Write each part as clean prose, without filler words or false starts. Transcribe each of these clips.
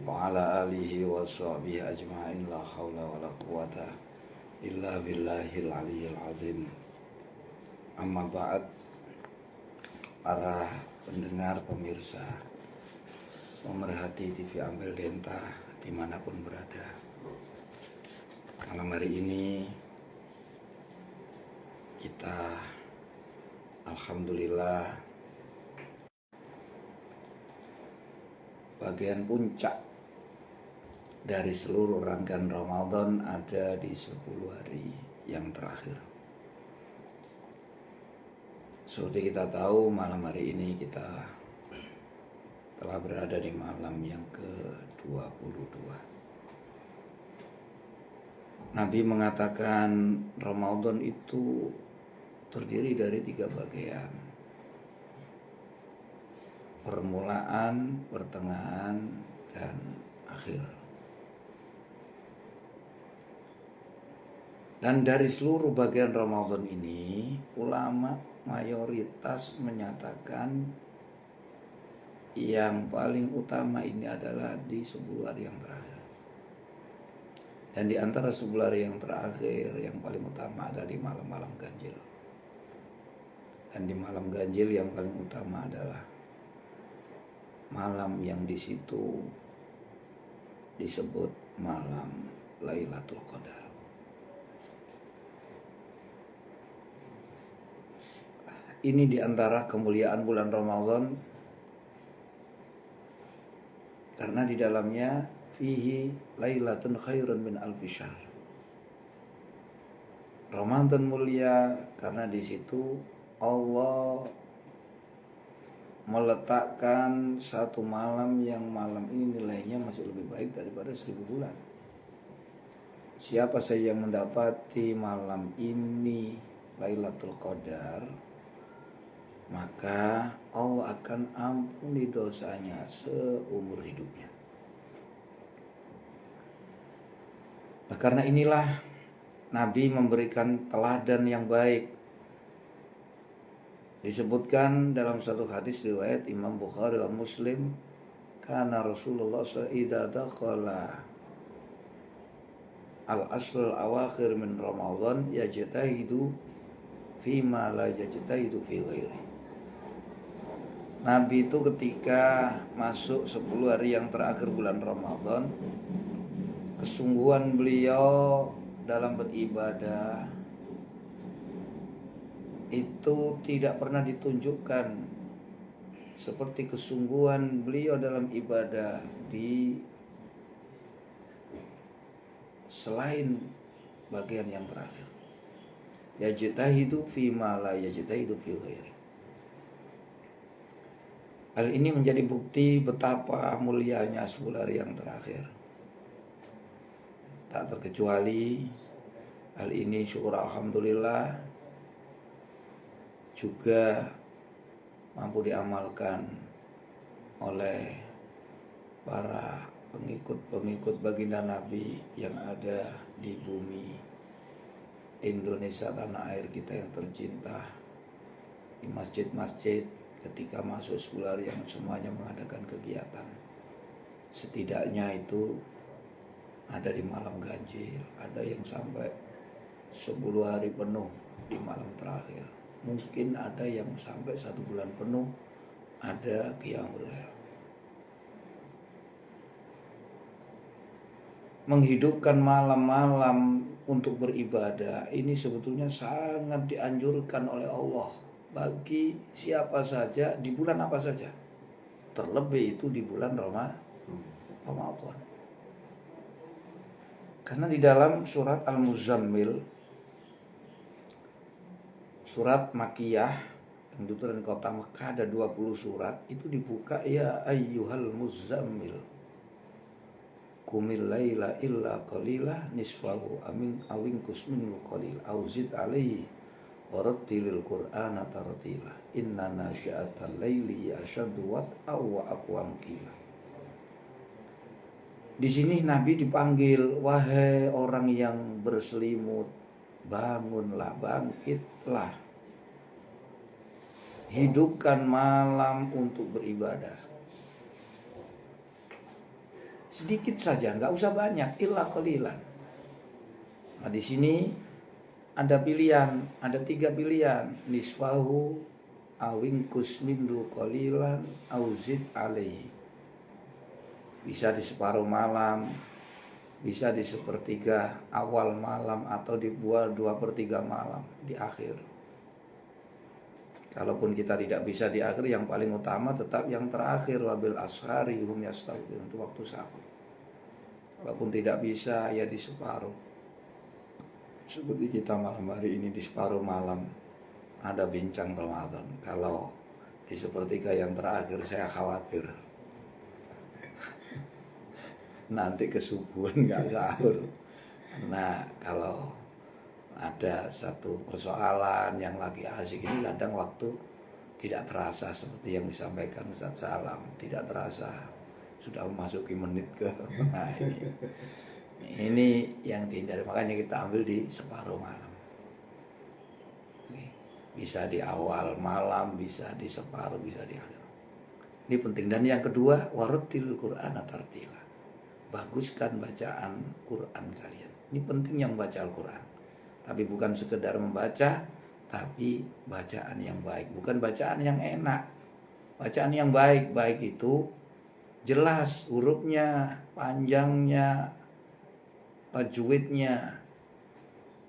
wa ala alihi wa sahbihi ajma'in la hawla wa la quwata illa billahil aliyyil azim. Amma ba'd, para pendengar, pemirsa, pemerhati TV Ambel Denta dimanapun berada. Malam hari ini kita alhamdulillah bagian puncak dari seluruh rangkaian Ramadan ada di 10 hari yang terakhir. Seperti kita tahu, malam hari ini kita telah berada di malam yang ke-22. Nabi mengatakan Ramadan itu terdiri dari 3 bagian: permulaan, pertengahan, dan akhir. Dan dari seluruh bagian Ramadan ini, ulama mayoritas menyatakan yang paling utama ini adalah di 10 hari yang terakhir. Dan di antara 10 hari yang terakhir, yang paling utama ada di malam-malam ganjil. Dan di malam ganjil yang paling utama adalah malam yang di situ disebut malam Lailatul Qadar. Ini di antara kemuliaan bulan Ramadan karena di dalamnya fihi lailatun khairun min alfi syahr. Ramadan mulia karena di situ Allah meletakkan satu malam yang malam ini nilainya masih lebih baik daripada 1000 bulan. Siapa saja yang mendapati malam ini Lailatul Qadar, maka Allah akan ampuni dosanya seumur hidupnya. Nah, karena inilah Nabi memberikan teladan yang baik. Disebutkan dalam satu hadis riwayat Imam Bukhari wa Muslim, kana Rasulullah idza dakhala al-ashrul awakhir min Ramadan yajtahidu fima la yajtahidu fi ghairi. Nabi itu ketika masuk 10 hari yang terakhir bulan Ramadan, kesungguhan beliau dalam beribadah itu tidak pernah ditunjukkan seperti kesungguhan beliau dalam ibadah di selain bagian yang terakhir. Yajtahidu fima la yajtahidu fi ghairi. Hal ini menjadi bukti betapa mulianya 10 hari yang terakhir. Tak terkecuali hal ini syukur alhamdulillah juga mampu diamalkan oleh para pengikut baginda Nabi yang ada di bumi Indonesia, tanah air kita yang tercinta, di masjid-masjid ketika masuk 10 hari yang semuanya mengadakan kegiatan. Setidaknya itu ada di malam ganjil, ada yang sampai 10 hari penuh di malam terakhir. Mungkin ada yang sampai 1 bulan penuh ada qiyamul lail. Menghidupkan malam-malam untuk beribadah ini sebetulnya sangat dianjurkan oleh Allah bagi siapa saja di bulan apa saja. Terlebih itu di bulan Ramadan. Karena di dalam surat Al-Muzammil, surat Makkiyah yang diturunkan kota Mekah, ada 20 surat, itu dibuka ya ayyuhal muzammil qumil laila illa qalila nisfahu amin awinqus minhu qalil aw zid alaihi warattilil qur'ana tartila inna nasyi'atal laili asyaddu wat'a wa aqwam qila. Di sini Nabi dipanggil, wahai orang yang berselimut, bangunlah, bangkitlah, hidupkan malam untuk beribadah. sedikit saja, nggak usah banyak, illa qalilan. Nah, di sini ada pilihan, ada 3 pilihan, nisfahu awingkus mindu qalilan auzid alaihi. Bisa di separuh malam, bisa di sepertiga awal malam, atau dibuat 2/3 malam di akhir. Kalaupun kita tidak bisa di akhir, yang paling utama tetap yang terakhir, wabil ashari hum yastaghfirun, untuk waktu sahur. Kalaupun tidak bisa, ya di separuh. Seperti kita malam hari ini di separuh malam ada bincang Ramadan. Kalau di sepertiga yang terakhir saya khawatir nanti kesubuhan nggak sahur. Nah, kalau ada satu persoalan yang lagi asik ini, kadang waktu tidak terasa seperti yang disampaikan Ustaz Salam, tidak terasa sudah memasuki menit ke nah, ini yang dihindari. Makanya kita ambil di separuh malam. Bisa di awal malam, bisa di separuh, bisa di akhir. Ini penting. Dan yang kedua, warattil Qur'ana tartila. Baguskan bacaan Quran kalian. Ini pentingnya membaca Al-Quran. Tapi bukan sekedar membaca, tapi bacaan yang baik. Bukan bacaan yang enak. Bacaan yang baik. Baik itu jelas hurufnya, panjangnya, tajwidnya.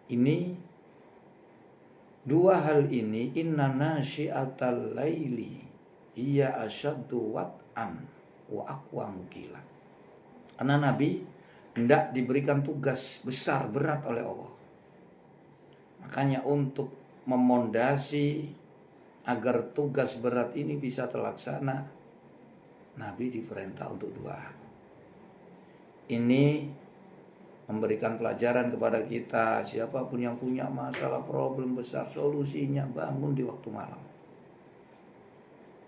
Ini dua hal ini, inna nasyi'atal laili hiya asyaddu wat'an wa aqwamu qila. Karena Nabi hendak diberikan tugas besar, berat oleh Allah. Makanya untuk memondasi agar tugas berat ini bisa terlaksana, Nabi diperintah untuk dua hal. Ini memberikan pelajaran kepada kita, siapapun yang punya masalah, problem besar, solusinya bangun di waktu malam.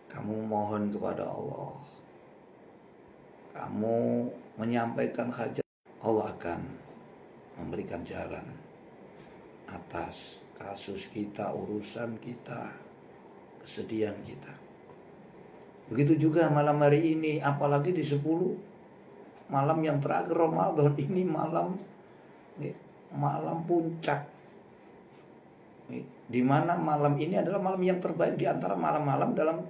Kamu mohon kepada Allah, kamu menyampaikan hajat, Allah akan memberikan jalan atas kasus kita, urusan kita, kesedihan kita. Begitu juga malam hari ini, apalagi di 10 malam yang terakhir Ramadan ini, malam puncak. Di mana malam ini adalah malam yang terbaik di antara malam-malam dalam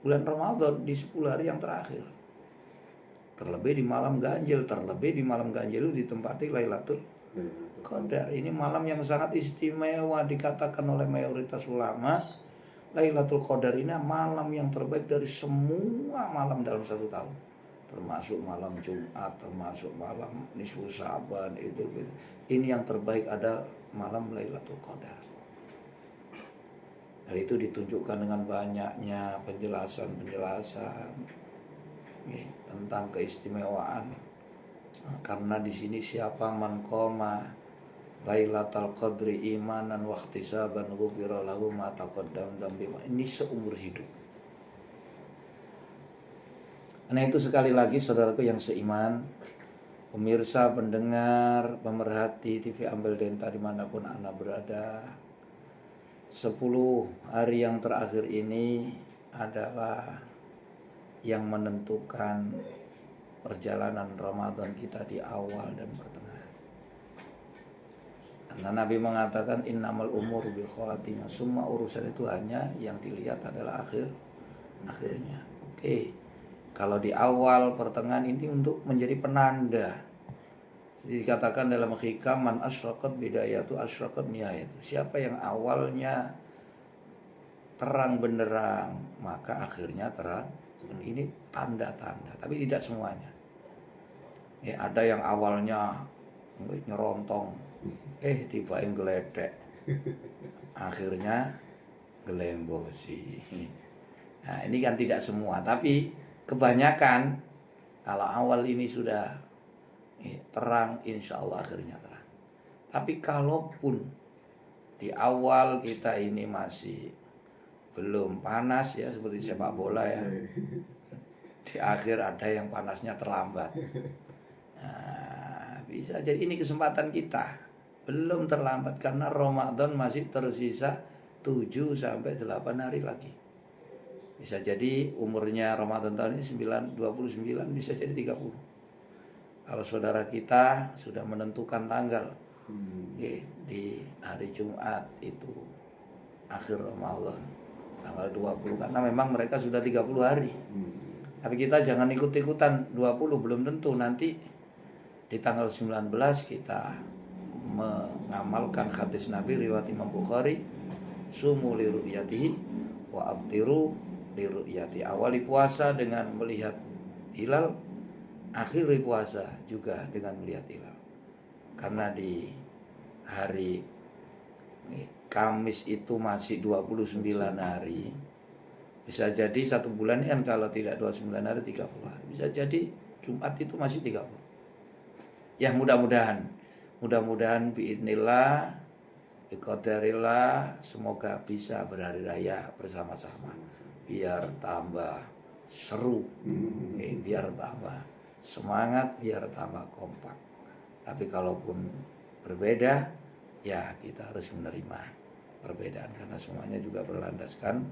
bulan Ramadan, di 10 hari yang terakhir. Terlebih di malam ganjil, itu ditempati Lailatul Qadar. Ini malam yang sangat istimewa, dikatakan oleh mayoritas ulama. Lailatul Qadar ini malam yang terbaik dari semua malam dalam satu tahun. Termasuk malam Jumat, termasuk malam nisfu Sa'ban, itu. Ini yang terbaik, ada malam Lailatul Qadar. Hal itu ditunjukkan dengan banyaknya penjelasan tentang keistimewaan. Karena di sini siapa man qoma Lailatul Qadri imanan wa ihtisaban ghufira lahu ma taqaddam dzambi. Ini seumur hidup. Karena itu sekali lagi saudaraku yang seiman, pemirsa, pendengar, pemerhati TV Ambel Denta dimanapun Anda berada, 10 hari yang terakhir ini adalah yang menentukan perjalanan Ramadan kita di awal dan pertengahan. Karena Nabi mengatakan innamal umur bi khawatimah, semua urusan itu hanya yang dilihat adalah akhirnya. Oke. Kalau di awal pertengahan ini untuk menjadi penanda. Jadi dikatakan dalam hikam, man asyraqat bidayatu asyraqat nihayatu. Siapa yang awalnya terang benderang, maka akhirnya terang. Ini tanda-tanda, tapi tidak semuanya. Ada yang awalnya nyerontong, tiba yang geledek, akhirnya gelembosi. Nah, ini kan tidak semua, tapi kebanyakan kalau awal ini sudah terang, insya Allah akhirnya terang. Tapi kalaupun di awal kita ini masih belum panas, ya seperti sepak bola ya, di akhir ada yang panasnya terlambat. Nah, bisa jadi ini kesempatan kita, belum terlambat, karena Ramadan masih tersisa 7-8 hari lagi. Bisa jadi umurnya Ramadan tahun ini 29, bisa jadi 30. Kalau saudara kita sudah menentukan tanggal di hari Jumat itu akhir Ramadan tanggal 20, karena memang mereka sudah 30 hari. Tapi kita jangan ikut-ikutan 20, belum tentu nanti di tanggal 19 kita mengamalkan hadis Nabi riwayat Imam Bukhari, sumu li ru'yatihi wa aftiru li ru'yati. Awali puasa dengan melihat hilal, akhiri puasa juga dengan melihat hilal. Karena di hari Kamis itu masih 29 hari. Bisa jadi satu bulan kan kalau tidak 29 hari 30 hari. Bisa jadi Jumat itu masih 30. Ya mudah-mudahan biidznillah, biqadarillah, semoga bisa berhari raya bersama-sama. Biar tambah seru, biar tambah semangat, biar tambah kompak. Tapi kalaupun berbeda, ya kita harus menerima perbedaan, karena semuanya juga berlandaskan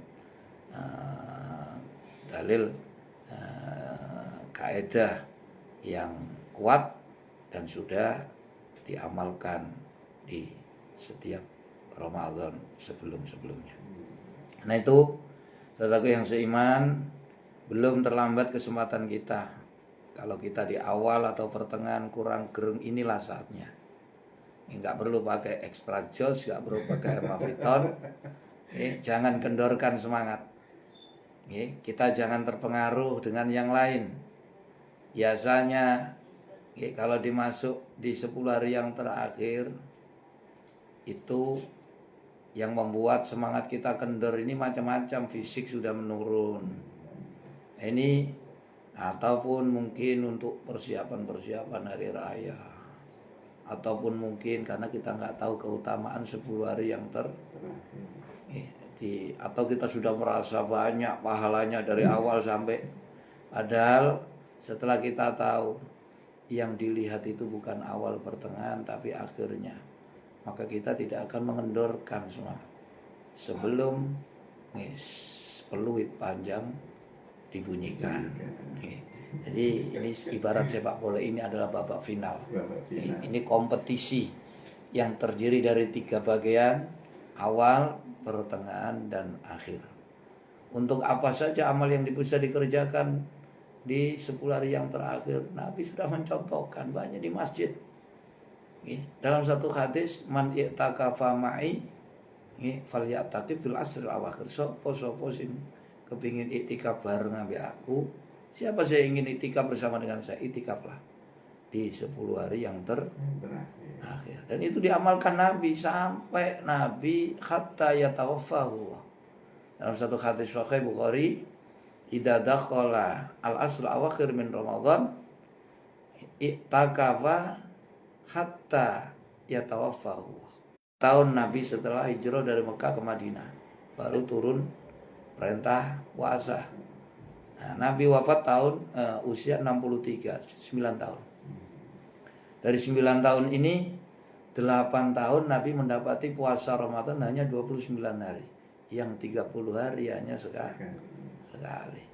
dalil kaidah yang kuat dan sudah diamalkan di setiap Ramadan sebelum-sebelumnya. Nah itu, saudaraku yang seiman, belum terlambat kesempatan kita. Kalau kita di awal atau pertengahan kurang gerung, inilah saatnya. Nggak perlu pakai extra jos, nggak perlu pakai mafiton. Jangan kendorkan semangat. Kita jangan terpengaruh dengan yang lain. Biasanya kalau dimasuk di 10 hari yang terakhir, itu yang membuat semangat kita kendor ini macam-macam. Fisik sudah menurun. Ini ataupun mungkin untuk persiapan hari raya, ataupun mungkin karena kita nggak tahu keutamaan 10 hari yang atau kita sudah merasa banyak pahalanya dari awal sampai, padahal setelah kita tahu yang dilihat itu bukan awal pertengahan tapi akhirnya, maka kita tidak akan mengendorkan semangat sebelum peluit panjang dibunyikan. Jadi ini ibarat sepak bola, ini adalah babak final. Ini kompetisi yang terdiri dari 3 bagian, awal, pertengahan, dan akhir. Untuk apa saja amal yang bisa dikerjakan di 10 hari yang terakhir, Nabi sudah mencontohkan banyak di masjid. Dalam satu hadis, man i'takafa ma'i falyataqi fil asril awakhir. Sopo sing kepingin iktikaf bareng ambil aku, siapa saya ingin iktikaf bersama dengan saya, iktikaflah di 10 hari yang terakhir. Dan itu diamalkan Nabi sampai Nabi hatta yatawaffahu. Dalam satu hadis sahih Bukhari, idza dakhala al-asr awakhir min Ramadan iktakafa hatta yatawaffahu. Tahun Nabi setelah hijrah dari Mekah ke Madinah, baru turun perintah puasa. Nah, Nabi wafat tahun usia 63, 9 tahun. Dari 9 tahun ini, 8 tahun Nabi mendapati puasa Ramadan hanya 29 hari. Yang 30 hari hanya sekali.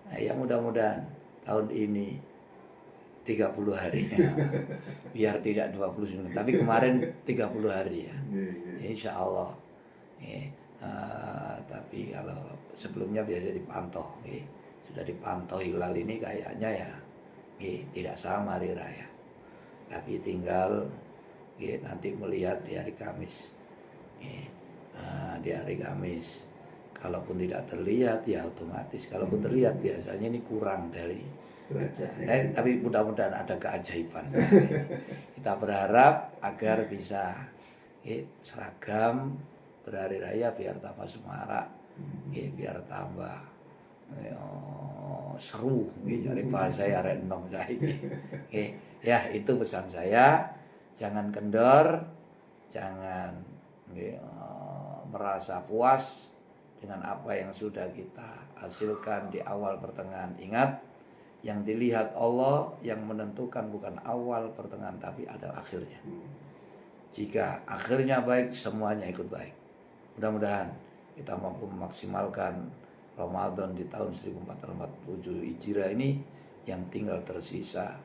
Nah, ya mudah-mudahan tahun ini 30 hari. Biar tidak 29, tapi kemarin 30 hari ya. Insya Allah. Tapi kalau sebelumnya biasa dipantau, sudah dipantau hilal ini kayaknya ya tidak sama hari raya, tapi tinggal nanti melihat di hari Kamis. Di hari Kamis, kalaupun tidak terlihat ya otomatis, kalaupun terlihat biasanya ini kurang dari tapi mudah-mudahan ada keajaiban. Kita berharap agar bisa seragam berhari raya, biar tambah semarak, biar tambah seru, dari bahasa ya renong ya. Itu pesan saya, jangan kendor, jangan merasa puas dengan apa yang sudah kita hasilkan di awal pertengahan. Ingat, yang dilihat Allah yang menentukan bukan awal pertengahan tapi adalah akhirnya. Jika akhirnya baik, semuanya ikut baik. Mudah-mudahan kita mampu memaksimalkan Ramadan di tahun 1447 Hijriah ini yang tinggal tersisa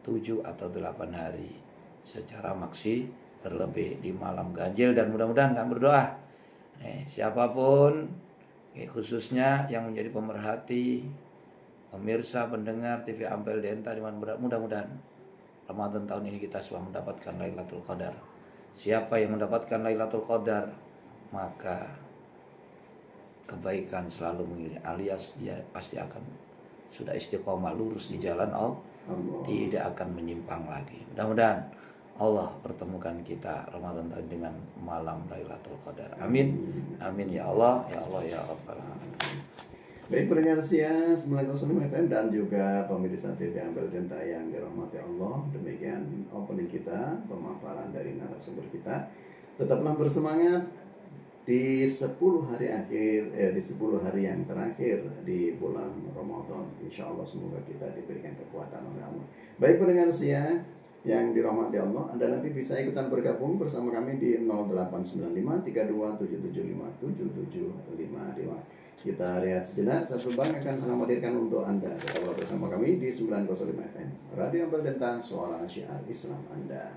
7 atau 8 hari secara maksi, terlebih di malam ganjil. Dan mudah-mudahan kami berdoa siapapun khususnya yang menjadi pemerhati, pemirsa, pendengar TV Ampel Denta, mudah-mudahan Ramadan tahun ini kita semua mendapatkan Lailatul Qadar. Siapa yang mendapatkan Lailatul Qadar, maka kebaikan selalu mengiringi, alias dia pasti akan sudah istiqomah lurus di jalan Allah, tidak akan menyimpang lagi. Mudah-mudahan Allah pertemukan kita Ramadan tahun dengan malam Lailatul Qadar. Amin. Amin ya Allah, ya Allah ya Rabbal Alamin. Baik pendengar Sia 905 FM dan juga pemirsa TV Ampel Denta yang dirahmati Allah, demikian opening kita, pemaparan dari narasumber kita. Tetaplah bersemangat di 10 hari akhir, di 10 hari yang terakhir di bulan Ramadan. Insya Allah semoga kita diberikan kekuatan oleh Allah. Baik pendengar Sia yang dirahmati Allah, Anda nanti bisa ikutan bergabung bersama kami di 0895 327757 775. Kita lihat sejenak, Satu Bang akan senang menghadirkan untuk Anda. Tetaplah bersama kami di 905 FM Radio Ampel Denta, suara syiar Islam Anda.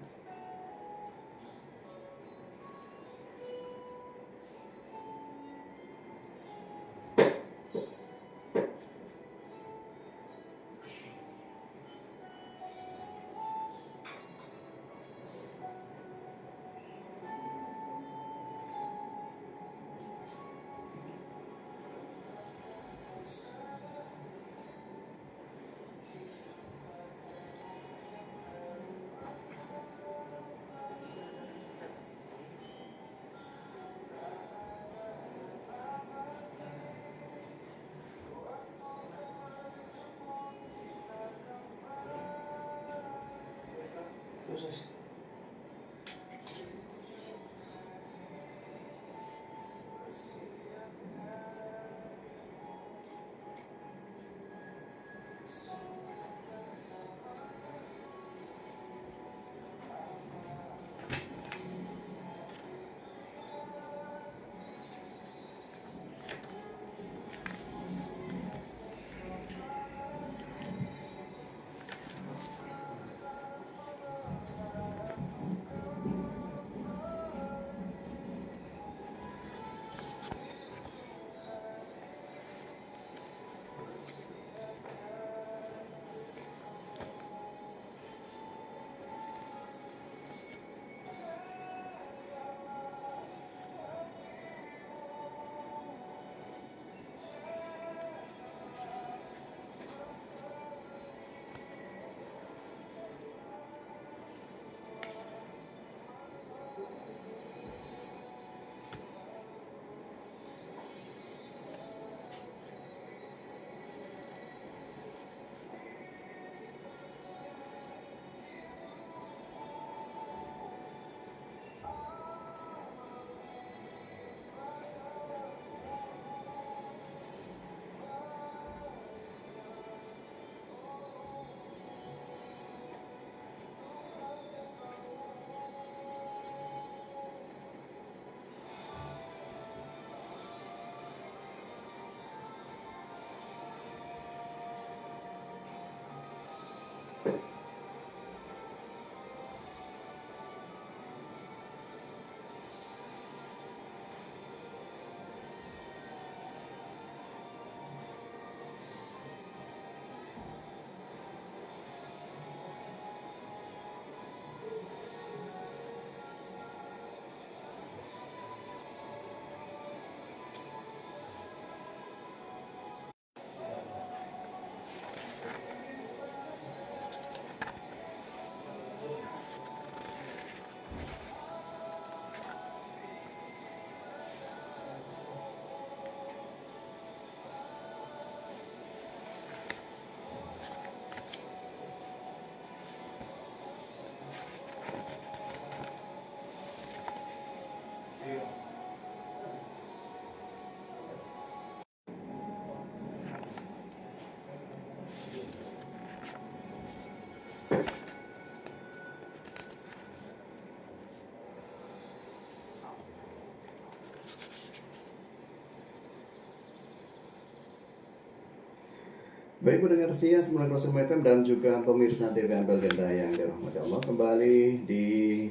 Baik pendengar Sia 90 FM dan juga pemirsa TV Ampel Genta yang dirahmati Allah, kembali di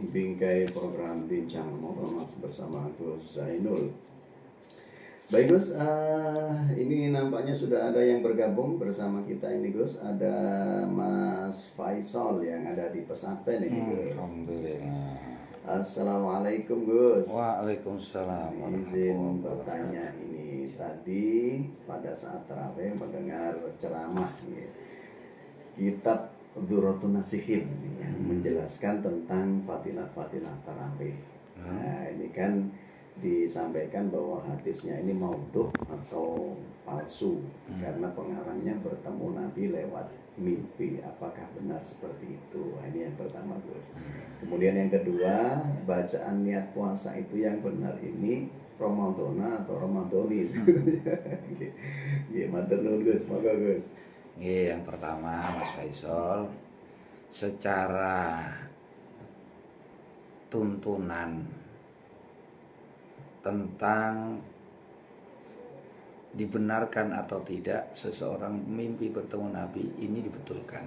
bingkai program Bincang Motor Mas bersama Gus Zainul. Baik Gus, ini nampaknya sudah ada yang bergabung bersama kita ini Gus. Ada Mas Faisal yang ada di Pesapen ini Gus. Alhamdulillah. Assalamualaikum Gus. Waalaikumsalam Izin warahmatullahi bertanya wabarakatuh. ini tadi pada saat tarawih mendengar ceramah ya, kitab Durratun Nasihin yang menjelaskan tentang fadilah-fadilah tarawih. Nah, ini kan disampaikan bahwa hadisnya ini maudhu atau palsu karena pengarangnya bertemu Nabi lewat mimpi. Apakah benar seperti itu? Nah, ini yang pertama Gus. Kemudian yang kedua, bacaan niat puasa itu yang benar ini Ramadhana atau Ramadhani sebenarnya. Matur nuwun Gus, monggo Gus. Yang pertama Mas Faisal, secara tuntunan tentang dibenarkan atau tidak seseorang mimpi bertemu Nabi ini dibetulkan.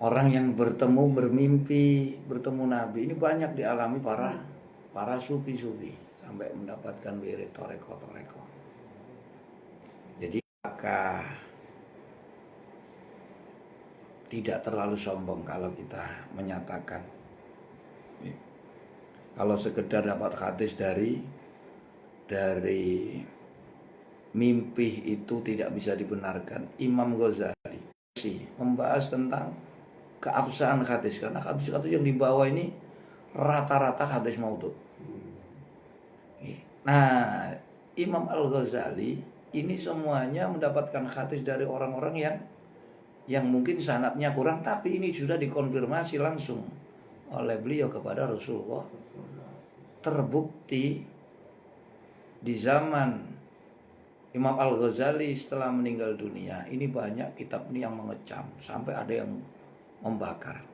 Orang yang bermimpi bertemu Nabi ini banyak dialami para sufi-sufi sampai mendapatkan wirid toreko. Jadi apakah tidak terlalu sombong kalau kita menyatakan kalau sekedar dapat hadis dari mimpi itu tidak bisa dibenarkan. Imam Ghazali membahas tentang keabsahan hadis karena hadis-hadis yang dibawa ini rata-rata hadis maudhu. Nah, Imam Al-Ghazali ini semuanya mendapatkan hadis dari orang-orang yang mungkin sanadnya kurang, tapi ini sudah dikonfirmasi langsung oleh beliau kepada Rasulullah. Terbukti di zaman Imam Al-Ghazali setelah meninggal dunia ini banyak kitab ini yang mengecam sampai ada yang membakar.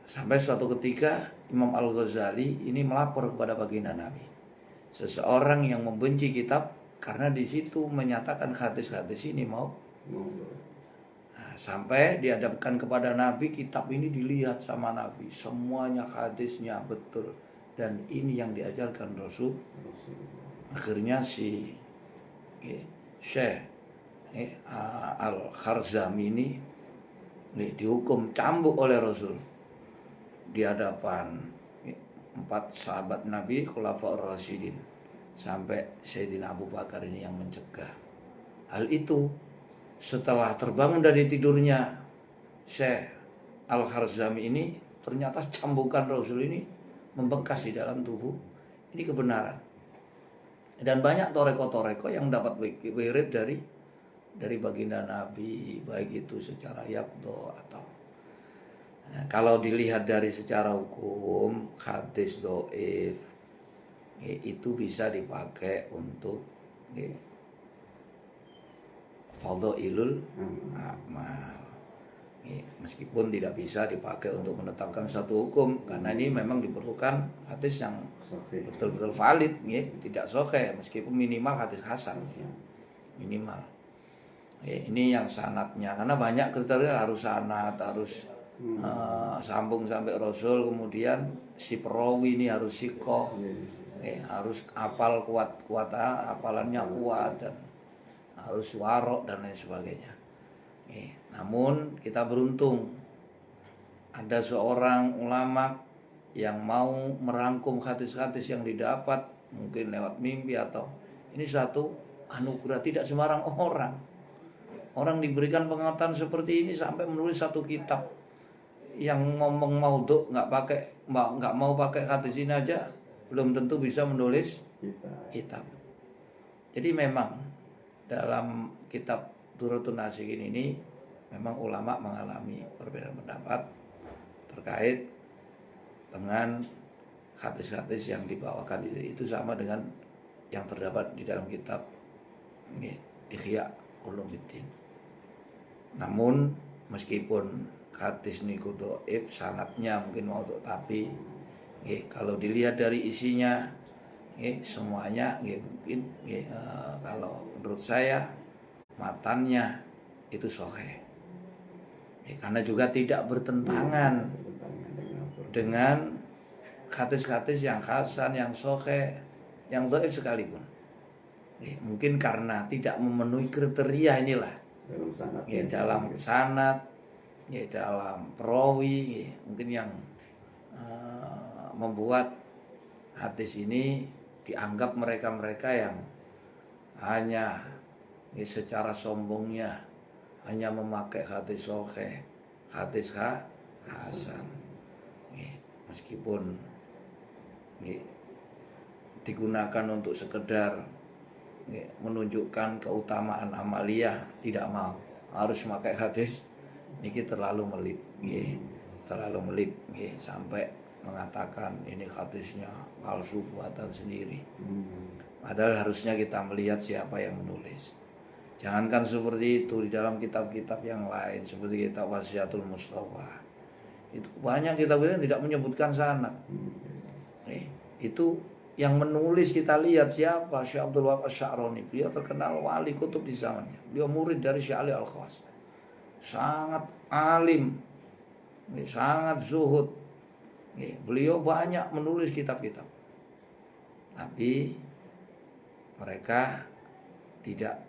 Sampai suatu ketika Imam Al-Ghazali ini melapor kepada baginda Nabi. Seseorang yang membenci kitab karena di situ menyatakan hadis-hadis ini sampai dihadapkan kepada Nabi, kitab ini dilihat sama Nabi, semuanya hadisnya betul dan ini yang diajarkan Rasul. Akhirnya si Syekh Al-Kharzami ini dihukum cambuk oleh Rasul di hadapan 4 sahabat Nabi Khulafaur Rasyidin sampai Sayyidina Abu Bakar ini yang mencegah. Hal itu setelah terbangun dari tidurnya Syekh Al-Kharzami ini, ternyata cambukan Rasul ini membekas di dalam tubuh. Ini kebenaran. Dan banyak toreko-toreko yang dapat wirid dari baginda Nabi, baik itu secara yaqdo atau kalau dilihat dari secara hukum hadis dhaif itu bisa dipakai untuk fadhailul amal. Meskipun tidak bisa dipakai untuk menetapkan satu hukum karena ini memang diperlukan hadis yang betul-betul valid, tidak sahih meskipun minimal hadis hasan, minimal. Ini yang sanadnya karena banyak kriteria, harus sanad, harus sambung sampai Rasul, kemudian si perawi ini harus sikoh, harus hafal kuat hafalannya kuat dan harus warok dan lain sebagainya. Namun kita beruntung ada seorang ulama yang mau merangkum hadis-hadis yang didapat mungkin lewat mimpi atau ini satu anugerah. Tidak sembarang orang diberikan pengetahuan seperti ini sampai menulis satu kitab yang ngomong maudhu, nggak mau pakai hadis ini aja belum tentu bisa menulis kitab. Jadi memang dalam kitab Durratun Nasihin ini memang ulama mengalami perbedaan pendapat terkait dengan hadis-hadis yang dibawakan itu sama dengan yang terdapat di dalam kitab Ihya Ulumuddin. Namun meskipun hadis niku dhaif, sanadnya mungkin maudhu, tapi kalau dilihat dari isinya semuanya mungkin kalau menurut saya matannya itu sahih. Karena juga tidak bertentangan Bertentangan dengan Al-Quran. dengan hadis-hadis yang hasan, yang sahih, yang dhaif sekalipun. Mungkin karena tidak memenuhi kriteria inilah. Dalam sanad Dalam sanad, dalam perawi, mungkin yang membuat hadis ini dianggap mereka-mereka yang hanya secara sombongnya hanya memakai hadis sahih, hadis hasan. Meskipun digunakan untuk sekedar menunjukkan keutamaan amaliyah, tidak mau, harus memakai hadis ini terlalu melip, sampai mengatakan ini hadisnya palsu buatan sendiri. Padahal harusnya kita melihat siapa yang menulis. Jangankan seperti itu, di dalam kitab-kitab yang lain seperti kitab Wasiatul Mustafa itu banyak kitab yang tidak menyebutkan sanad. Itu yang menulis kita lihat siapa, Syekh Abdul Wahab Asy-Sya'rani. Beliau terkenal wali kutub di zamannya. Beliau murid dari Syekh Ali Al-Khawas. Sangat alim, sangat zuhud. Beliau banyak menulis kitab-kitab. Tapi mereka tidak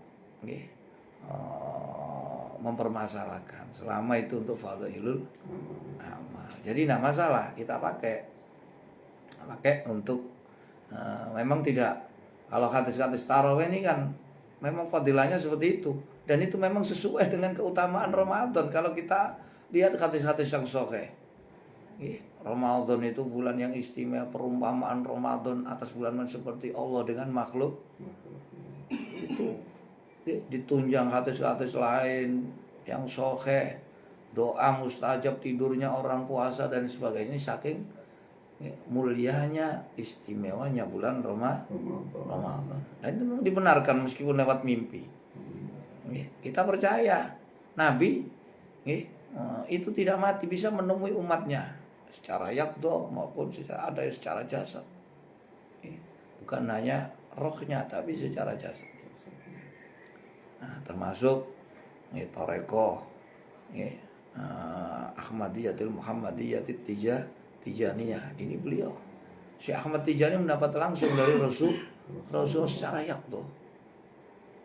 mempermasalahkan selama itu untuk fadhailul amal. Jadi tidak masalah kita pakai untuk memang tidak, kalau hadis-hadis tarawih ini kan memang fadilahnya seperti itu, dan itu memang sesuai dengan keutamaan Ramadan. Kalau kita lihat hadis-hadis yang sahih, Ramadan itu bulan yang istimewa, perumpamaan Ramadan atas bulan seperti Allah dengan makhluk itu ditunjang hadis-hadis lain yang sahih, doa mustajab, tidurnya orang puasa dan sebagainya. Ini saking mulianya, istimewanya bulan Ramadan. Dan itu dibenarkan meskipun lewat mimpi. Kita percaya Nabi itu tidak mati, bisa menemui umatnya secara yakdo maupun secara jasad. Bukan hanya rohnya tapi secara jasad. Nah, termasuk Toreko, Ahmadiyatil Muhammadiyatil Tijaniyah. Ini beliau Syekh Ahmad Tijani mendapat langsung dari Rasul secara yakdo.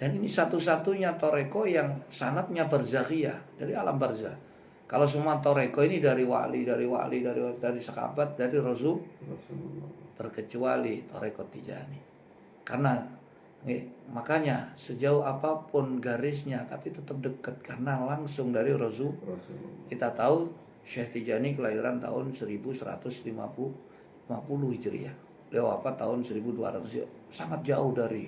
Dan ini satu-satunya toreko yang sanadnya barzakhiyah, dari alam barzah. Kalau semua toreko ini dari wali, dari sahabat, dari Rasul, terkecuali toreko Tijani. Karena makanya sejauh apapun garisnya tapi tetap dekat karena langsung dari Rasul. Kita tahu Syekh Tijani kelahiran tahun 1150 Hijriah. Beliau wafat tahun 1200, sangat jauh dari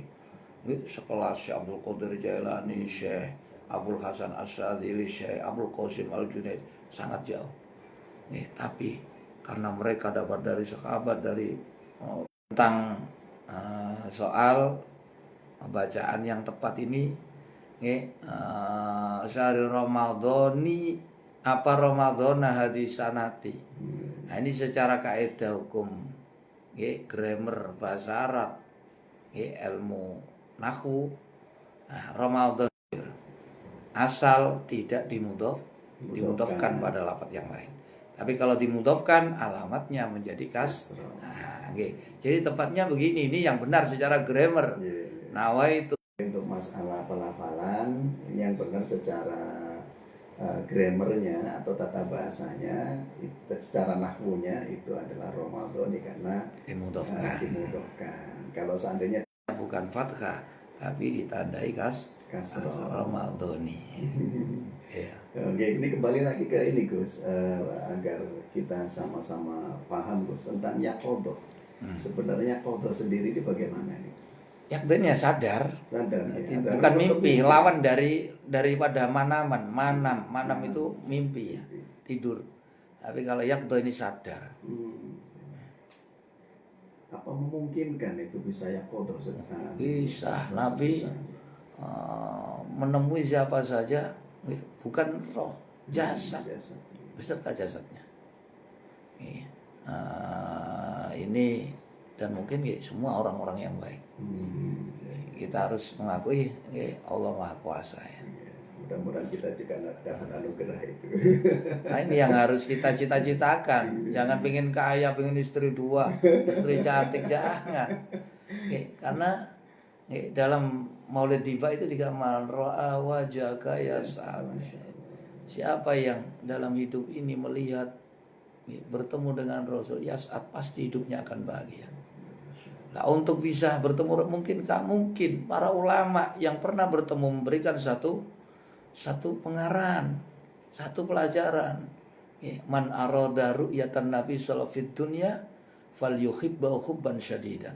sekelas Syekh Abdul Qadir Jailani, Syekh Abdul Hasan Asyadzili, Syekh Abdul Qasim Al-Junaid, sangat jauh. Tapi karena mereka dapat dari sahabat, dari tentang soal bacaan yang tepat ini, syahri Ramadhani apa Ramadhana hadisanati. Nah, ini secara kaidah hukum, grammar bahasa Arab, ilmu nahwu. Nah, Ramadan asal tidak dimudhofkan pada lafaz yang lain. Tapi kalau dimudhofkan alamatnya menjadi kasrah. Nah, jadi tepatnya begini, ini yang benar secara grammar. Nawaitu untuk masalah pelafalan yang benar secara grammarnya atau tata bahasanya, secara nahwunya itu adalah Ramadhani karena dimudhofkan. Kalau seandainya bukan fathah tapi ditandai kasrah Ramadhani. Oke, ini kembali lagi ke ini Gus, agar kita sama-sama paham Gus tentang yaqodoh. Sebenarnya yaqodoh sendiri itu bagaimana nih? Yakdanya sadar, bukan mimpi. Lawan daripada manam itu mimpi ya, tidur. Tapi kalau yakdo ini sadar. Apa memungkinkan itu bisa yakdo? Bisa. Nabi menemui siapa saja, bukan roh, jasad, beserta jasadnya. Ini dan mungkin semua orang-orang yang baik. Kita harus mengakui Allah Maha Kuasa ya. Mudah-mudahan kita juga dapat anugerah itu. Nah, ini yang harus kita cita-citakan. Jangan pengen kaya, pengen istri 2, istri cantik, jangan. Karena dalam Maulid Diba itu digambarkan ro'a wajhaka ya Sa'ad. Siapa yang dalam hidup ini melihat bertemu dengan Rasul ya Sa'ad, pasti hidupnya akan bahagia. Nah, untuk bisa bertemu mungkin para ulama yang pernah bertemu memberikan satu pengarahan, satu pelajaran. Man arada ru'yatan Nabi sallallahu alaihi dunya falyuhibbu hubban syadidan.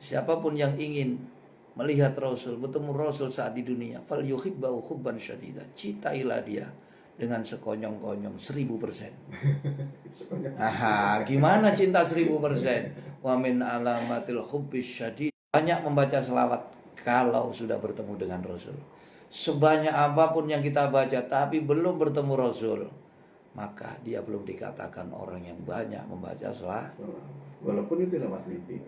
Siapapun yang ingin melihat Rasul, bertemu Rasul saat di dunia, falyuhibbu hubban syadidan. Cintailah dia dengan sekonyong-konyong 1000%. Gimana cinta 1000%? Wa min alamatil hubbis syadid. Banyak membaca selawat kalau sudah bertemu dengan Rasul. Sebanyak apapun yang kita baca tapi belum bertemu Rasul, maka dia belum dikatakan orang yang banyak membaca selawat. Walaupun itu lewat mimpi.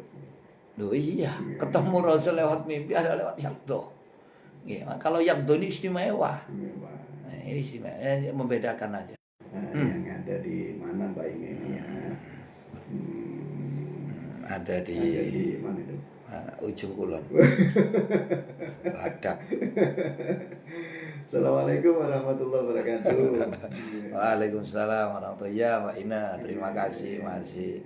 Loh iya, ketemu Rasul lewat mimpi ada lewat yakdo. Kalau yakdo ini istimewa. Nah, ini istimewa, membedakan aja. Yang ada di mana Mbak ini ya? Ada di mana itu? Ujung Kulon. Badak. Assalamualaikum warahmatullahi wabarakatuh. Waalaikumsalam warahmatullahi wabarakatuh. Mbak Ina, terima kasih masih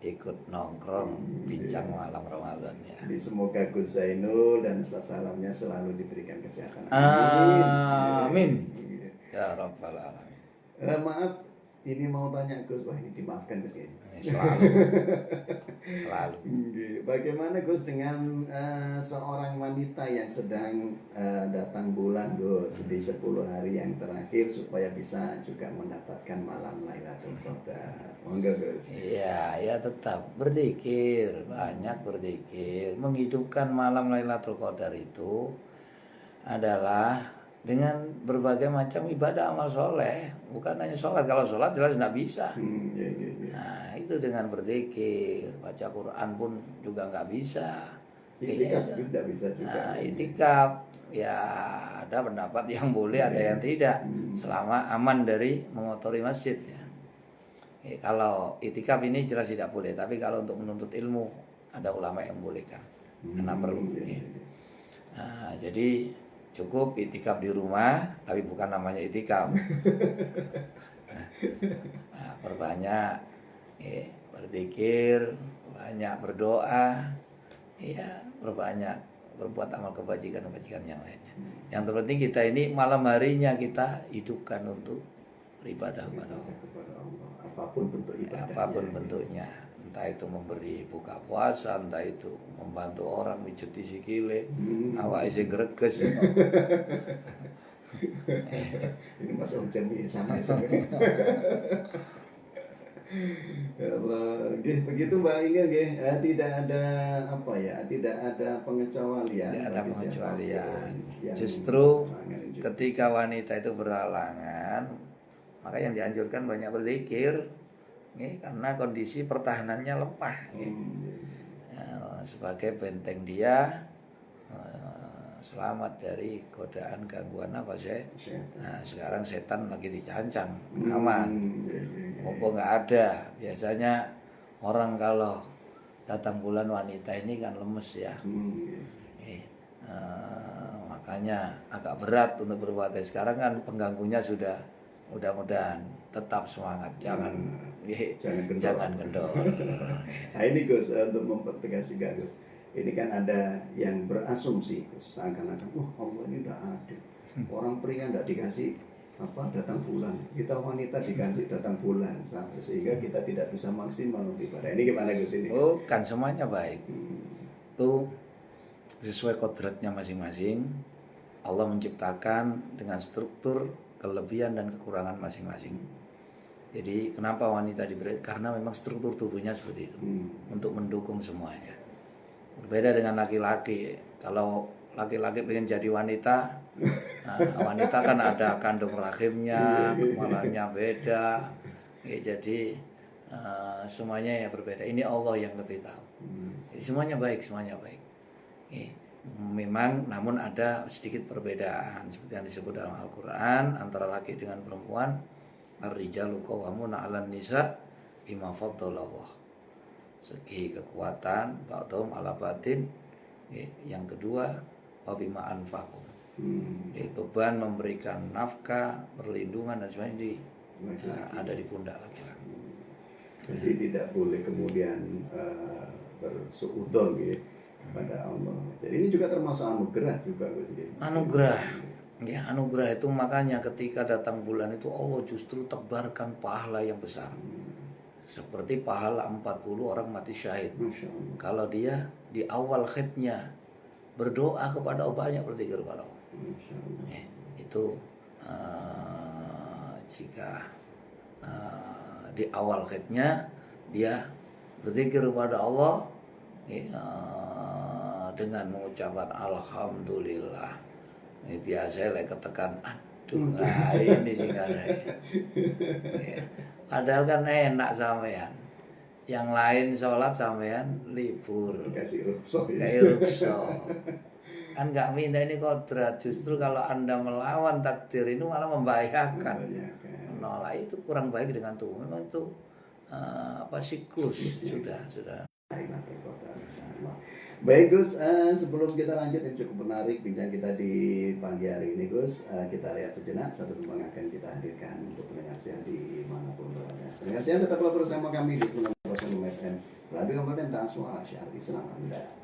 ikut nongkrong bincang malam Ramadan ya. Semoga Gus Zainul dan Ustaz Salamnya selalu diberikan kesehatan. Amin. Ya Rabbal Alamin. Maaf, ini mau tanya Gus, wah ini dimaafkan Gus ini. Selalu. Bagaimana Gus dengan seorang wanita yang sedang datang bulan Gus di 10 hari yang terakhir supaya bisa juga mendapatkan malam Lailatul Qadar. Monggo Gus. Iya, ya tetap berzikir, banyak berzikir. Menghidupkan malam Lailatul Qadar itu adalah dengan berbagai macam ibadah amal soleh, bukan hanya sholat. Kalau sholat jelas tidak bisa. Nah itu dengan berzikir, baca Quran pun juga nggak bisa. Itikaf tidak bisa juga. Nah itikaf ya ada pendapat yang boleh, ada yang tidak, selama aman dari mengotori masjid ya. Kalau itikaf ini jelas tidak boleh, tapi kalau untuk menuntut ilmu ada ulama yang bolehkan karena perlu. Nah, jadi cukup itikaf di rumah, tapi bukan namanya itikaf. Nah, perbanyak berzikir, banyak berdoa, ya perbanyak berbuat amal kebajikan yang lainnya. Yang terpenting kita ini malam harinya kita hidupkan untuk beribadah kepada Allah. Apapun bentuk ibadahnya. Apapun bentuknya. Entah itu memberi buka puasa, entah itu membantu orang mijuti sikile, awake sing greges. Ini masuk jam sama sama. Ya Allah, begitu Mbak Inga tidak ada tidak ada pengecualian. Tidak ada pengecualian. Justru ketika wanita itu berhalangan, maka yang dianjurkan banyak berzikir. Karena kondisi pertahanannya lemah sebagai benteng dia selamat dari godaan gangguan apa sih. Nah sekarang setan lagi dicancang, aman mumpung nggak ada. Biasanya orang kalau datang bulan wanita ini kan lemes ya, makanya agak berat untuk berbuat. Sekarang kan pengganggunya sudah, mudah-mudahan tetap semangat, jangan kendor. Nah ini Gus, untuk mempertegas juga Gus, ini kan ada yang berasumsi Gus, seakan-akan Allah ini udah adil, orang pria tidak dikasih datang bulan, kita wanita dikasih datang bulan, sehingga kita tidak bisa maksimal untuk ibadah. Ini gimana Gus ini? Kan semuanya baik. Itu sesuai kodratnya masing-masing. Allah menciptakan dengan struktur kelebihan dan kekurangan masing-masing. Jadi kenapa wanita diberi? Karena memang struktur tubuhnya seperti itu, untuk mendukung semuanya. Berbeda dengan laki-laki. Kalau laki-laki pengen jadi wanita, wanita kan ada kandung rahimnya, kepalanya beda. Jadi semuanya ya berbeda. Ini Allah yang lebih tahu. Jadi semuanya baik, semuanya baik. Memang namun ada sedikit perbedaan seperti yang disebut dalam Al-Quran antara laki dengan perempuan. Ar-rijalu qawwamuna 'alan nisa bima faddalallah. Segi kekuatan ba'dhum ala batin. Yang kedua wa bima anfaqu. Beban memberikan nafkah, perlindungan dan sebagainya ada di pundak laki-laki. Jadi tidak boleh kemudian bersuudzon gitu pada Allah. Jadi ini juga termasuk anugerah juga Gus. Anugerah. Ya, anugerah itu makanya ketika datang bulan itu Allah justru tebarkan pahala yang besar. Seperti pahala 40 orang mati syahid. Kalau dia di awal khidnya berdoa kepada Allah, banyak berzikir kepada Allah. Itu jika di awal khidnya dia berzikir kepada Allah dengan mengucapkan alhamdulillah. Ini biasa lek ketekan aduh ini sih padahal kan enak sampean. Yang lain sholat sampean libur. Kayak rukso. Kan nggak minta ini kodrat. Justru kalau Anda melawan takdir ini malah membahayakan. Menolak itu kurang baik dengan Tuhan. Memang itu siklus sudah. Baik Gus, sebelum kita lanjut yang cukup menarik bincang kita di pagi hari ini Gus, kita lihat sejenak satu tembang akan kita hadirkan untuk pendengar siang di manapun berada. Pendengar siang tetaplah bersama kami di 96.0 FM Radio Pemerintah Suara Syiar Islam Anda.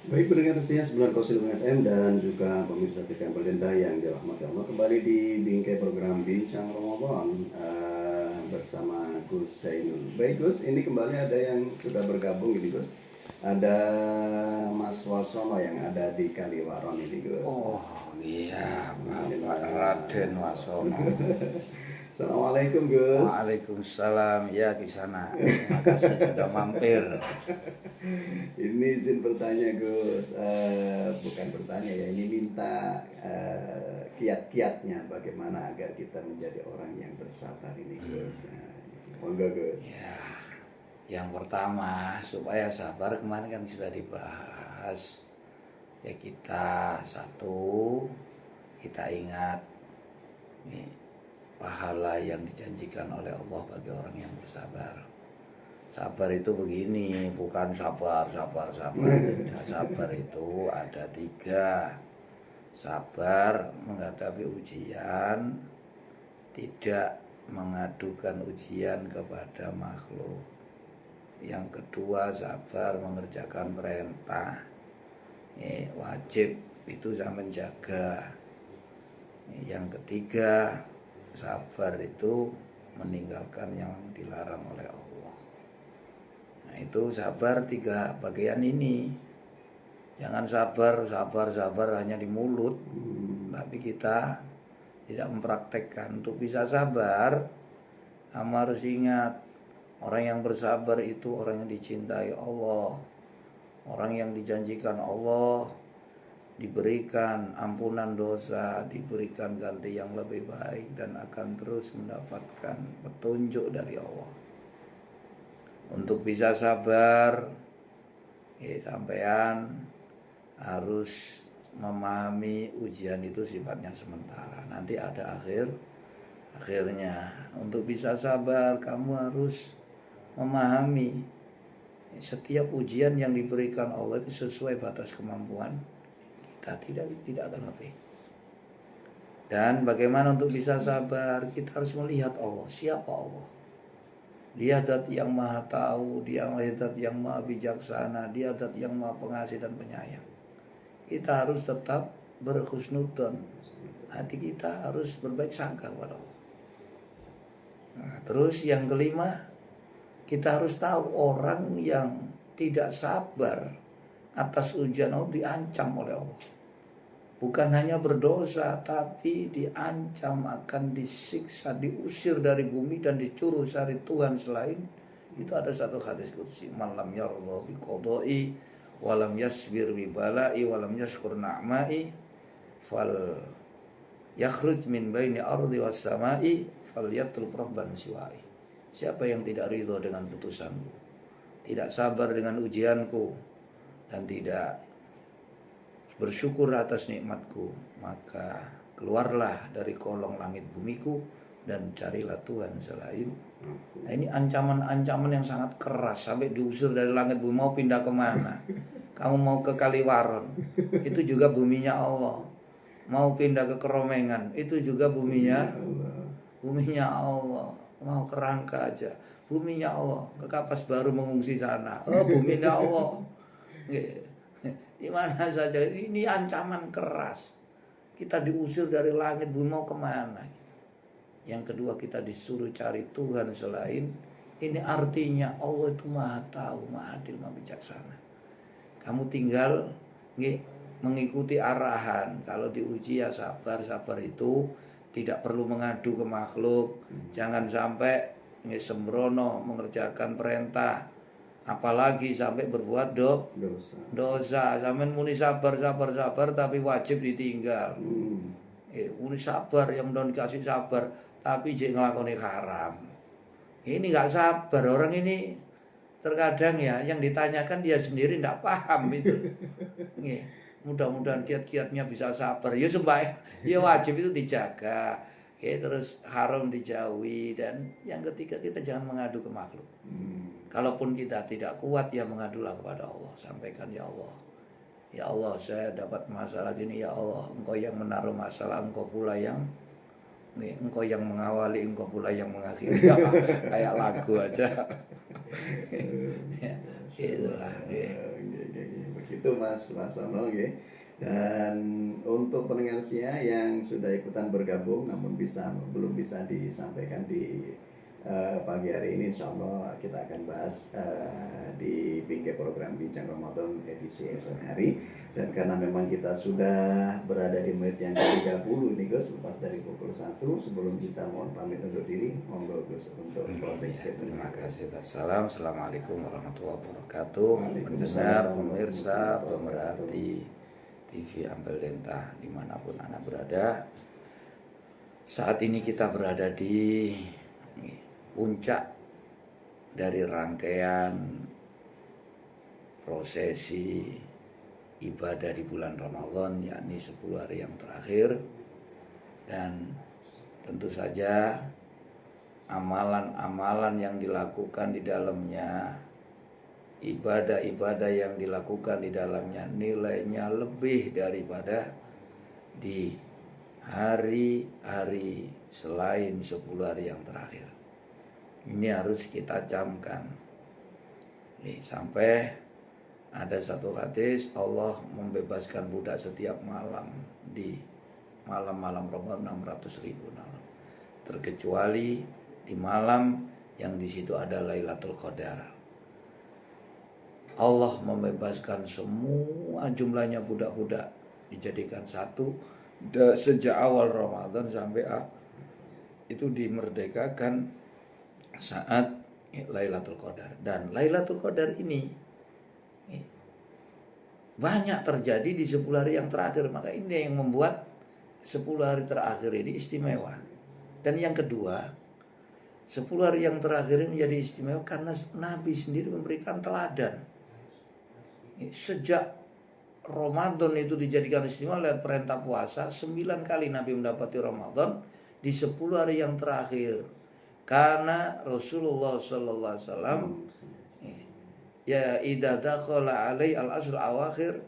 Baik pendengar setia 90 FM dan juga pemirsa TV Ampel Denta yang dirahmati Allah, kembali di bingkai program Bincang Ramadan bersama Gus Zainul. Baik Gus, ini kembali ada yang sudah bergabung ini Gus. Ada Mas Wasono yang ada di Kaliwaron ini Gus. Oh iya, Bapak Raden Wasono. Assalamualaikum Gus. Waalaikumsalam, ya di sana. Terima kasih sudah mampir. Ini izin bertanya Gus, bukan bertanya ya, ini minta kiat-kiatnya bagaimana agar kita menjadi orang yang bersabar ini Gus. Monggo Gus. Ya, yang pertama supaya sabar kemarin kan sudah dibahas. Ya kita ingat nih pahala yang dijanjikan oleh Allah bagi orang yang bersabar. Sabar itu begini, bukan sabar. Tidak, sabar itu ada 3. Sabar menghadapi ujian, tidak mengadukan ujian kepada makhluk. Yang kedua, sabar mengerjakan perintah. Wajib itu saya menjaga. Yang ketiga, sabar itu meninggalkan yang dilarang oleh Allah. Nah itu sabar 3 bagian ini. Jangan sabar hanya di mulut, tapi kita tidak mempraktekkan. Untuk bisa sabar, kamu harus ingat, orang yang bersabar itu orang yang dicintai Allah. Orang yang dijanjikan Allah diberikan ampunan dosa, diberikan ganti yang lebih baik, dan akan terus mendapatkan petunjuk dari Allah. Untuk bisa sabar, sampean harus memahami ujian itu sifatnya sementara. Nanti ada akhirnya. Untuk bisa sabar, kamu harus memahami setiap ujian yang diberikan Allah itu sesuai batas kemampuan kita, tidak akan lebih. Dan bagaimana untuk bisa sabar? Kita harus melihat Allah. Siapa Allah? Dia zat yang maha tahu, dia zat yang maha bijaksana, dia zat yang maha pengasih dan penyayang. Kita harus tetap berhusnudzon. Hati kita harus berbaik sangka kepada Allah. Nah, terus yang kelima, kita harus tahu orang yang tidak sabar atas ujian Allah diancam oleh Allah. Bukan hanya berdosa, tapi diancam akan disiksa, diusir dari bumi dan dicuru cari Tuhan selain. Itu ada satu hadis qudsi, man lam yarda bi qada'i wa lam yasbir bi bala'i wa lam yashkur na'ma'i fal yakhruj min baini ardi was sama'i fal yatlub rabban siwa'i. Siapa yang tidak ridho dengan putusanku, tidak sabar dengan ujianku, dan tidak bersyukur atas nikmatku, maka keluarlah dari kolong langit bumiku dan carilah Tuhan selain. Nah, ini ancaman-ancaman yang sangat keras, sampai diusir dari langit bumi. Mau pindah kemana? Kamu mau ke Kaliwaron, itu juga buminya Allah. Mau pindah ke Keromengan, itu juga buminya Allah. Mau ke Rangka aja, buminya Allah. Ke Kapas Baru mengungsi sana, buminya Allah. Di mana saja, ini ancaman keras. Kita diusir dari langit bumi, mau kemana? Yang kedua, kita disuruh cari Tuhan selain. Ini artinya Allah itu maha tahu, maha adil, maha bijaksana. Kamu tinggal mengikuti arahan. Kalau diuji ya sabar itu tidak perlu mengadu ke makhluk. Jangan sampai sembrono mengerjakan perintah, apalagi sampai berbuat dosa. Sampai muni sabar tapi wajib ditinggal. Muni sabar, yang udah dikasih sabar tapi jek ngelakoni haram. Ini nggak sabar. Orang ini terkadang ya yang ditanyakan dia sendiri nggak paham itu. Mudah-mudahan kiat-kiatnya bisa sabar. Ya sembahyang, ya wajib itu dijaga. Terus haram dijauhi. Dan yang ketiga, kita jangan mengadu ke makhluk. Kalaupun kita tidak kuat, ya mengadulah kepada Allah. Sampaikan, ya Allah, ya Allah, saya dapat masalah gini, ya Allah, Engkau yang menaruh masalah, Engkau pula yang Engkau yang mengawali, Engkau pula yang mengakhiri. Kayak lagu aja. Ya, itulah. Itu Mas Ono nggih. Dan untuk pendengar Sia yang sudah ikutan bergabung namun belum bisa disampaikan di pagi hari ini, insya Allah kita akan bahas di bingkai program Bincang Ramadan edisi esok hari. Dan karena memang kita sudah berada di menit yang ke-30 ini Gus, lepas dari pukul 1, sebelum kita mohon pamit undur diri, monggo Gus untuk closing statement. Terima kasih. Assalamualaikum warahmatullahi wabarakatuh. Pendengar, pemirsa, pemerhati TV Ampel Denta dimanapun Anda berada. Saat ini kita berada di puncak dari rangkaian prosesi ibadah di bulan Ramadan, yakni 10 hari yang terakhir. Dan tentu saja amalan-amalan yang dilakukan di dalamnya, ibadah-ibadah yang dilakukan di dalamnya, nilainya lebih daripada di hari-hari selain 10 hari yang terakhir. Ini harus kita camkan. Sampai ada satu hadis, Allah membebaskan budak setiap malam di malam-malam Ramadan 600.000 malam, terkecuali di malam yang di situ ada Lailatul Qadar. Allah membebaskan semua jumlahnya budak-budak, dijadikan satu sejak awal Ramadan sampai itu dimerdekakan saat Lailatul Qadar. Dan Lailatul Qadar ini banyak terjadi di 10 hari yang terakhir. Maka ini yang membuat 10 hari terakhir ini istimewa. Dan yang kedua, 10 hari yang terakhir ini menjadi istimewa karena Nabi sendiri memberikan teladan. Sejak Ramadan itu dijadikan istimewa lewat perintah puasa, 9 kali Nabi mendapati Ramadan di 10 hari yang terakhir. Karena Rasulullah sallallahu alaihi wasallam ya idza dakhala alai al-ashr awakhir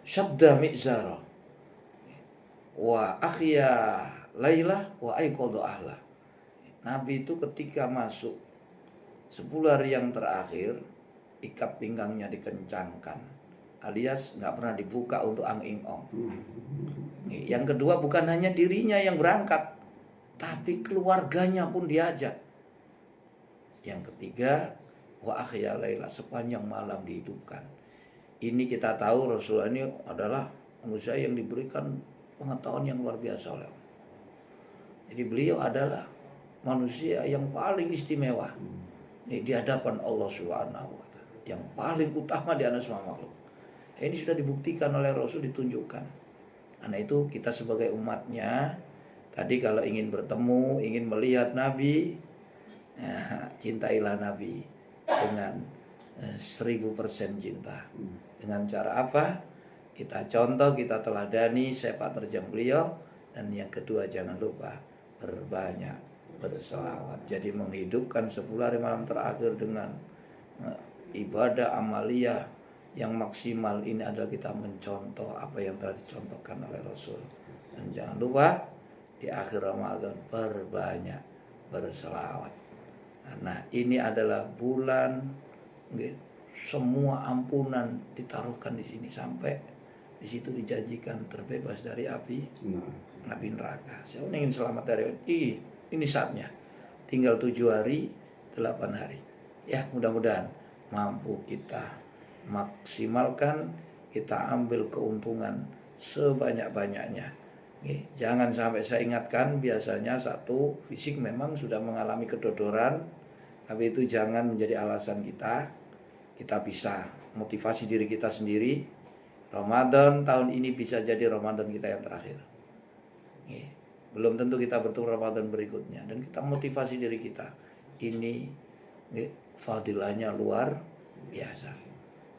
syadda mi'zara wa akhya lailah wa aiqadha ahla. Nabi itu ketika masuk 10 hari yang terakhir, ikat pinggangnya dikencangkan, alias nggak pernah dibuka untuk ang-ing-ong. Yang kedua, bukan hanya dirinya yang berangkat, tapi keluarganya pun diajak. Yang ketiga, wa akhya laila, sepanjang malam dihidupkan. Ini kita tahu Rasulullah ini adalah manusia yang diberikan pengetahuan yang luar biasa oleh Allah. Jadi beliau adalah manusia yang paling istimewa di hadapan Allah Subhanahu wa taala, yang paling utama di antara semua makhluk. Ini sudah dibuktikan oleh Rasul, ditunjukkan. Karena itu kita sebagai umatnya, tadi kalau ingin bertemu, ingin melihat Nabi, cintailah Nabi dengan 1000% cinta. Dengan cara apa? Kita contoh, kita teladani sepak terjang beliau. Dan yang kedua, jangan lupa berbanyak berselawat. Jadi menghidupkan 10 hari malam terakhir dengan ibadah amaliyah yang maksimal ini adalah kita mencontoh apa yang telah dicontohkan oleh Rasul. Dan jangan lupa di akhir Ramadan berbanyak berselawat. Nah, ini adalah bulan semua ampunan ditaruhkan di sini, sampai di situ dijanjikan terbebas dari api neraka. Saya ingin selamat dari ini saatnya. Tinggal 7 hari, 8 hari. Ya, mudah-mudahan mampu kita maksimalkan, kita ambil keuntungan sebanyak-banyaknya. Jangan sampai, saya ingatkan, biasanya satu, fisik memang sudah mengalami kedodoran, tapi itu jangan menjadi alasan kita bisa motivasi diri kita sendiri. Ramadan tahun ini bisa jadi Ramadan kita yang terakhir. Belum tentu kita bertemu Ramadan berikutnya, dan kita motivasi diri kita. Ini fadilahnya luar biasa.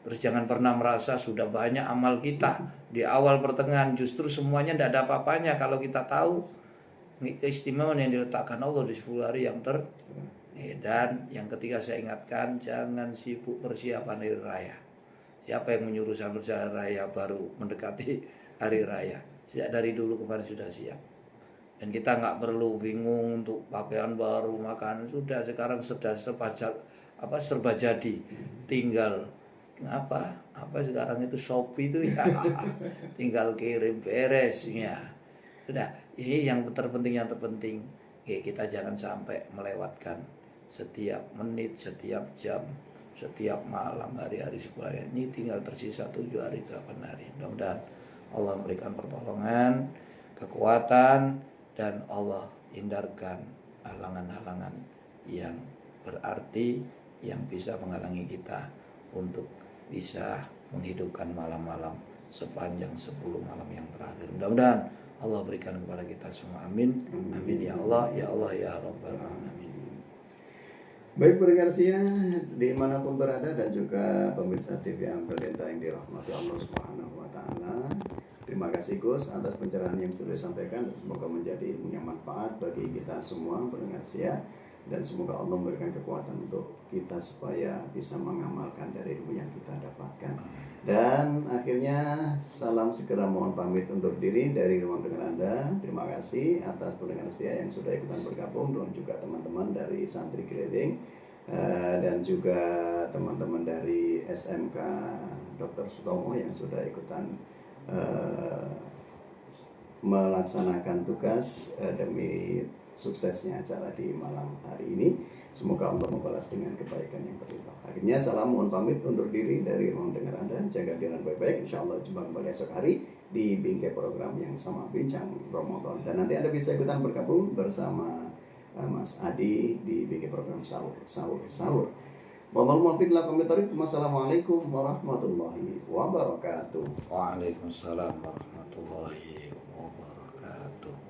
Terus jangan pernah merasa sudah banyak amal kita di awal pertengahan, justru semuanya tidak ada apa-apanya kalau kita tahu keistimewaan yang diletakkan Allah di 10 hari yang dan yang ketiga saya ingatkan, jangan sibuk persiapan hari raya. Siapa yang menyuruh sampai hari raya baru mendekati hari raya? Sejak dari dulu kemarin sudah siap. Dan kita nggak perlu bingung untuk pakaian baru, makanan sudah sekarang sudah apa serba jadi, tinggal apa sekarang itu Shopee itu ya tinggal kirim beres ya. Sudah, ini yang terpenting ya, kita jangan sampai melewatkan setiap menit, setiap jam, setiap malam, hari-hari sebulan ini tinggal tersisa 7 hari 8 hari. Mudah-mudahan Allah memberikan pertolongan, kekuatan, dan Allah hindarkan halangan-halangan yang berarti yang bisa menghalangi kita untuk bisa menghidupkan malam-malam sepanjang 10 malam yang terakhir. Mudah-mudahan Allah berikan kepada kita semua. Amin. Amin ya Allah, ya Allah, ya Rabbal Alamin. Baik pendengar Sia dimanapun berada dan juga pemirsa TV Ampel Denta yang dirahmati Allah Subhanahu wa Ta'ala. Terima kasih Gus atas pencerahan yang sudah disampaikan. Semoga menjadi manfaat bagi kita semua pendengar Sia. Dan semoga Allah memberikan kekuatan untuk kita supaya bisa mengamalkan dari ilmu yang kita dapatkan. Dan akhirnya salam segera mohon pamit undur diri dari ruang dengar Anda. Terima kasih atas pendengar setia yang sudah ikutan bergabung dan juga teman-teman dari Santri Keliling dan juga teman-teman dari SMK Dr. Sutomo yang sudah ikutan melaksanakan tugas demi suksesnya acara di malam hari ini. Semoga Allah membalas dengan kebaikan yang berlimpah. Akhirnya salam mohon pamit undur diri dari ruang dengar Anda. Jaga diri baik-baik. Insya Allah jumpa kembali esok hari di bingkai program yang sama Bincang Ramadan. Dan nanti Anda bisa ikutan bergabung bersama Mas Adi di bingkai program sahur. Wassalamualaikum warahmatullahi wabarakatuh. Waalaikumsalam warahmatullahi wabarakatuh.